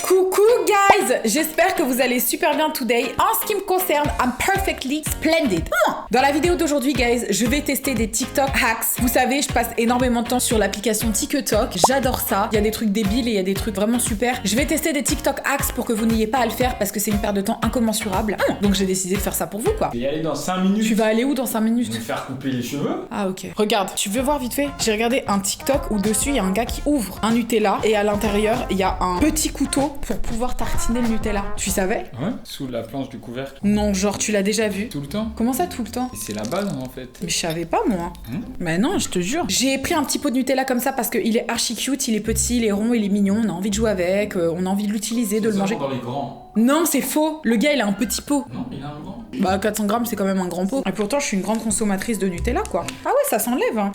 Coucou guys, j'espère que vous allez super bien today. En ce qui me concerne, I'm perfectly splendid. Dans la vidéo d'aujourd'hui guys, je vais tester des TikTok hacks. Vous savez, je passe énormément de temps sur l'application TikTok. J'adore ça. Il y a des trucs débiles et il y a des trucs vraiment super. Je vais tester des TikTok hacks pour que vous n'ayez pas à le faire parce que c'est une perte de temps incommensurable. Donc j'ai décidé de faire ça pour vous quoi. Je vais y aller dans 5 minutes. Tu vas aller où dans 5 minutes? Je vais me faire couper les cheveux. Ah ok. Regarde, tu veux voir vite fait? J'ai regardé un TikTok où dessus il y a un gars qui ouvre un Nutella et à l'intérieur il y a un petit couteau pour pouvoir tartiner le Nutella. Tu savais? Ouais, sous la planche du couvercle. Non, genre tu l'as déjà vu? Tout le temps. Comment ça tout le temps? Et c'est la base en fait. Mais je savais pas moi. Mais non, je te jure. J'ai pris un petit pot de Nutella comme ça parce qu'il est archi cute, il est petit, il est rond, il est mignon, on a envie de jouer avec, on a envie de l'utiliser, de le manger. Dans les grands. Non, c'est faux. Le gars il a un petit pot. Non, il a un grand. Bah 400 grammes c'est quand même un grand pot. Et pourtant je suis une grande consommatrice de Nutella quoi. Ah ouais, ça s'enlève hein.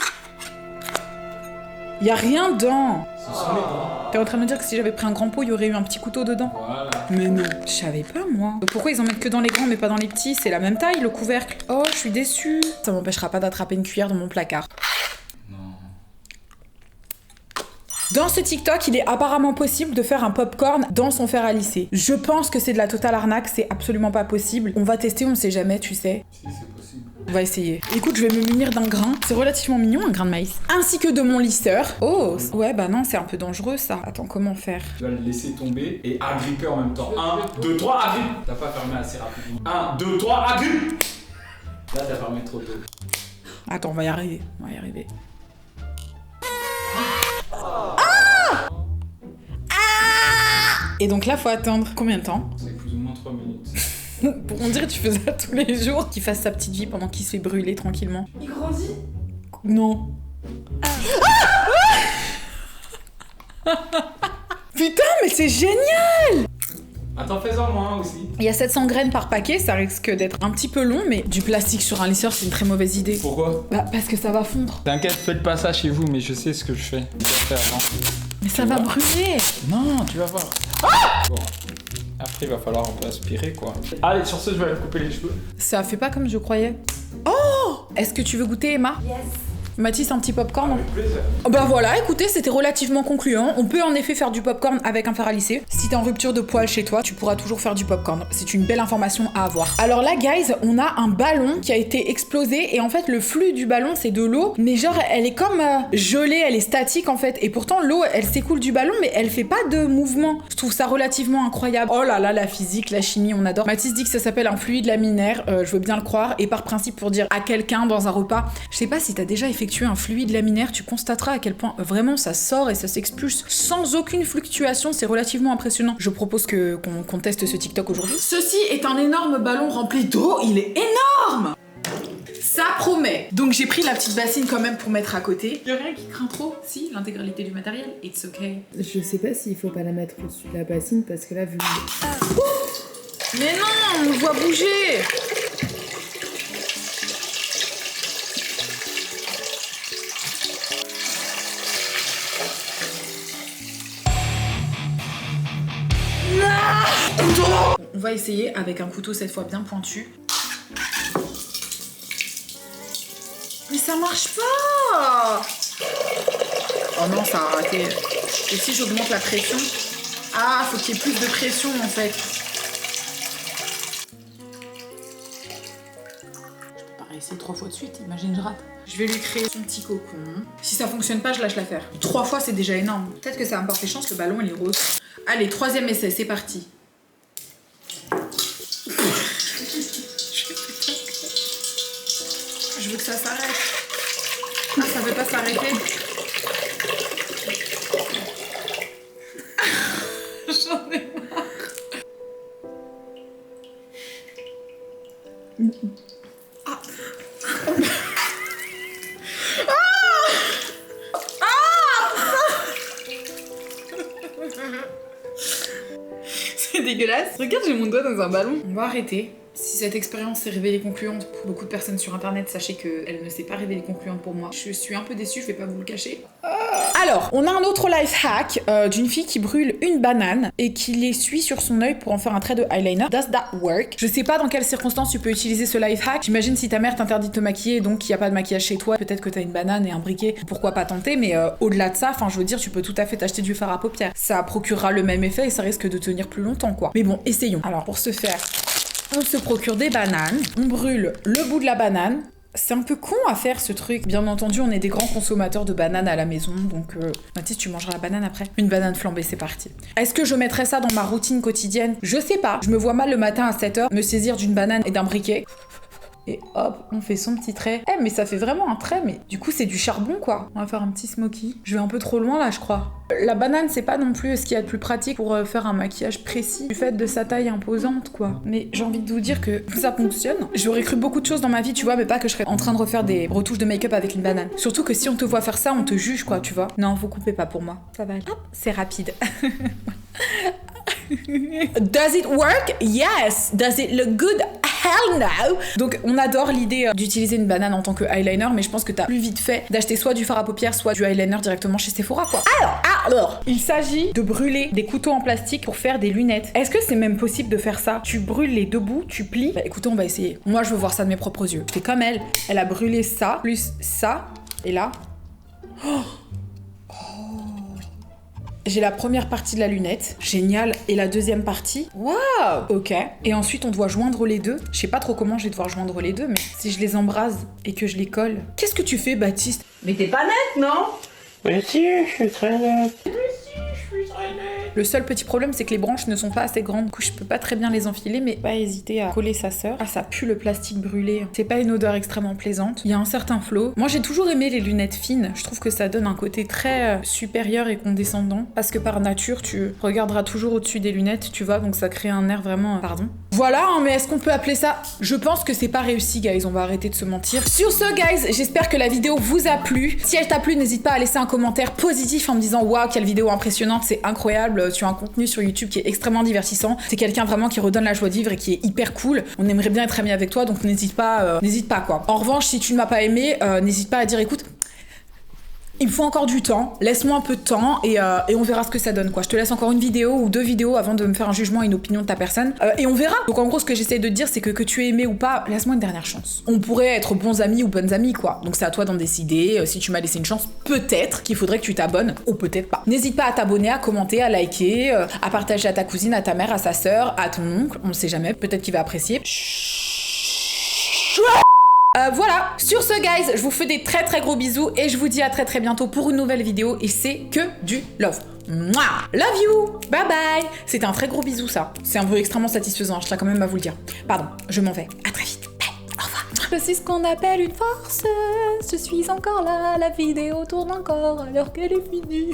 Y a rien dedans. Ce sont les grands. T'es en train de me dire que si j'avais pris un grand pot, il y aurait eu un petit couteau dedans? Voilà. Mais non, je savais pas moi. Pourquoi ils en mettent que dans les grands mais pas dans les petits? C'est la même taille le couvercle. Oh, je suis déçue. Ça m'empêchera pas d'attraper une cuillère dans mon placard. Non. Dans ce TikTok, il est apparemment possible de faire un popcorn dans son fer à lisser. Je pense que c'est de la totale arnaque, c'est absolument pas possible. On va tester, on sait jamais, tu sais. Si c'est possible. On va essayer. Écoute, je vais me munir d'un grain. C'est relativement mignon, un grain de maïs. Ainsi que de mon lisseur. Oh, ouais, bah non, c'est un peu dangereux ça. Attends, comment faire? Tu vas le laisser tomber et agripper en même temps. 1, 2, 3, agrippe. T'as pas fermé assez rapidement. 1, 2, 3, agrippe. Là, t'as fermé trop tôt. Attends, on va y arriver. On va y arriver. Et donc là, faut attendre combien de temps? C'est plus ou moins 3 minutes. Pour on dirait que tu fais ça tous les jours, qu'il fasse sa petite vie pendant qu'il se fait brûler tranquillement. Il grandit? Non. Putain, mais c'est génial! Attends, fais-en moi aussi. Il y a 700 graines par paquet, ça risque d'être un petit peu long, mais du plastique sur un lisseur, c'est une très mauvaise idée. Pourquoi? Bah, parce que ça va fondre. T'inquiète, faites pas ça chez vous, mais je sais ce que je fais. Je vais faire avant. Mais ça va brûler! Non, tu vas voir. Bon. Après, il va falloir un peu aspirer, quoi. Allez, sur ce, je vais aller me couper les cheveux. Ça fait pas comme je croyais. Oh! Est-ce que tu veux goûter, Emma? Yes. Mathis, un petit popcorn? Avec plaisir. Bah voilà, écoutez, c'était relativement concluant. On peut en effet faire du popcorn avec un fer à lisser. Si t'es en rupture de poils chez toi, tu pourras toujours faire du popcorn. C'est une belle information à avoir. Alors là, guys, on a un ballon qui a été explosé et en fait, le flux du ballon, c'est de l'eau, mais genre, elle est comme gelée, elle est statique en fait. Et pourtant, l'eau, elle s'écoule du ballon, mais elle fait pas de mouvement. Je trouve ça relativement incroyable. Oh là là, la physique, la chimie, on adore. Mathis dit que ça s'appelle un fluide laminaire, je veux bien le croire. Et par principe, pour dire à quelqu'un dans un repas, je sais pas si t'as déjà effectué un fluide laminaire, tu constateras à quel point vraiment ça sort et ça s'expulse sans aucune fluctuation, c'est relativement impressionnant. Je propose qu'on teste ce TikTok aujourd'hui. Ceci est un énorme ballon rempli d'eau, il est énorme! Ça promet. Donc j'ai pris la petite bassine quand même pour mettre à côté. Y'a rien qui craint trop? Si, l'intégralité du matériel, it's okay. Je sais pas s'il faut pas la mettre au-dessus de la bassine parce que là, vu Mais non, on le voit bouger! On va essayer avec un couteau cette fois bien pointu. Mais ça marche pas! Oh non, ça a raté. Et si j'augmente la pression? Ah, faut qu'il y ait plus de pression en fait. Je peux pas réessayer 3 fois de suite, imagine je rate. Je vais lui créer son petit cocon. Si ça fonctionne pas, je lâche l'affaire. 3 fois, c'est déjà énorme. Peut-être que ça va me porter chance, le ballon il est rose. Allez, 3e essai, c'est parti. Je veux que ça s'arrête. Ah, ça veut pas s'arrêter. J'en ai marre. Ah. C'est dégueulasse. Regarde, j'ai mon doigt dans un ballon. On va arrêter. Si cette expérience s'est révélée concluante pour beaucoup de personnes sur internet, sachez qu'elle ne s'est pas révélée concluante pour moi. Je suis un peu déçue, je vais pas vous le cacher. Alors, on a un autre life hack d'une fille qui brûle une banane et qui l'essuie sur son œil pour en faire un trait de eyeliner. Does that work? Je sais pas dans quelles circonstances tu peux utiliser ce life hack. J'imagine si ta mère t'interdit de te maquiller, donc qu'il n'y a pas de maquillage chez toi, peut-être que t'as une banane et un briquet, pourquoi pas tenter, mais au-delà de ça, enfin je veux dire, tu peux tout à fait t'acheter du fard à paupières. Ça procurera le même effet et ça risque de tenir plus longtemps, quoi. Mais bon, essayons. Alors, pour ce faire, on se procure des bananes, on brûle le bout de la banane. C'est un peu con à faire ce truc. Bien entendu, on est des grands consommateurs de bananes à la maison, donc Mathis, tu mangeras la banane après. Une banane flambée, c'est parti. Est-ce que je mettrais ça dans ma routine quotidienne? Je sais pas. Je me vois mal le matin à 7h me saisir d'une banane et d'un briquet. Et hop, on fait son petit trait. Eh, mais ça fait vraiment un trait, mais du coup, c'est du charbon, quoi. On va faire un petit smoky. Je vais un peu trop loin, là, je crois. La banane, c'est pas non plus ce qu'il y a de plus pratique pour faire un maquillage précis du fait de sa taille imposante, quoi. Mais j'ai envie de vous dire que ça fonctionne. J'aurais cru beaucoup de choses dans ma vie, tu vois, mais pas que je serais en train de refaire des retouches de make-up avec une banane. Surtout que si on te voit faire ça, on te juge, quoi, tu vois. Non, vous coupez pas pour moi. Ça va aller. Hop, c'est rapide. Does it work? Yes. Does it look good? Hell no! Donc on adore l'idée d'utiliser une banane en tant que eyeliner, mais je pense que t'as plus vite fait d'acheter soit du fard à paupières, soit du eyeliner directement chez Sephora, quoi. Alors, il s'agit de brûler des couteaux en plastique pour faire des lunettes. Est-ce que c'est même possible de faire ça? Tu brûles les deux bouts, tu plies. Bah écoutez, on va essayer. Moi, je veux voir ça de mes propres yeux. C'est comme elle. Elle a brûlé ça, plus ça, et là... J'ai la première partie de la lunette, génial, et la deuxième partie, waouh, ok. Et ensuite on doit joindre les deux. Je sais pas trop comment je vais devoir joindre les deux, mais si je les embrase et que je les colle, qu'est-ce que tu fais, Baptiste? Mais t'es pas nette, non? Mais si, je suis très nette. Le seul petit problème, c'est que les branches ne sont pas assez grandes. Du coup, je peux pas très bien les enfiler, mais pas hésiter à coller sa sœur. Ah, ça pue le plastique brûlé. C'est pas une odeur extrêmement plaisante. Il y a un certain flow. Moi, j'ai toujours aimé les lunettes fines. Je trouve que ça donne un côté très supérieur et condescendant. Parce que par nature, tu regarderas toujours au-dessus des lunettes, tu vois, donc ça crée un air vraiment... Pardon. Voilà, hein, mais est-ce qu'on peut appeler ça... Je pense que c'est pas réussi, guys. On va arrêter de se mentir. Sur ce, guys, j'espère que la vidéo vous a plu. Si elle t'a plu, n'hésite pas à laisser un commentaire positif en me disant « Waouh, quelle vidéo impressionnante, c'est incroyable. Tu as un contenu sur YouTube qui est extrêmement divertissant. C'est quelqu'un vraiment qui redonne la joie de vivre et qui est hyper cool. On aimerait bien être amis avec toi, donc n'hésite pas quoi. En revanche, si tu ne m'as pas aimé, n'hésite pas à dire écoute, il me faut encore du temps, laisse-moi un peu de temps et on verra ce que ça donne, quoi. Je te laisse encore une vidéo ou deux vidéos avant de me faire un jugement et une opinion de ta personne et on verra. Donc en gros, ce que j'essaie de te dire, c'est que tu es aimé ou pas, laisse-moi une dernière chance. On pourrait être bons amis ou bonnes amies, quoi. Donc c'est à toi d'en décider. Si tu m'as laissé une chance, peut-être qu'il faudrait que tu t'abonnes ou peut-être pas. N'hésite pas à t'abonner, à commenter, à liker, à partager à ta cousine, à ta mère, à sa sœur, à ton oncle. On sait jamais, peut-être qu'il va apprécier. Voilà, sur ce guys, je vous fais des très très gros bisous et je vous dis à très très bientôt pour une nouvelle vidéo et c'est que du love. Mouah, love you, bye bye. C'était un très gros bisou ça. C'est un peu extrêmement satisfaisant, je tiens quand même à vous le dire. Pardon, je m'en vais, à très vite, bye, au revoir. Je suis ce qu'on appelle une force, je suis encore là, la vidéo tourne encore alors qu'elle est finie.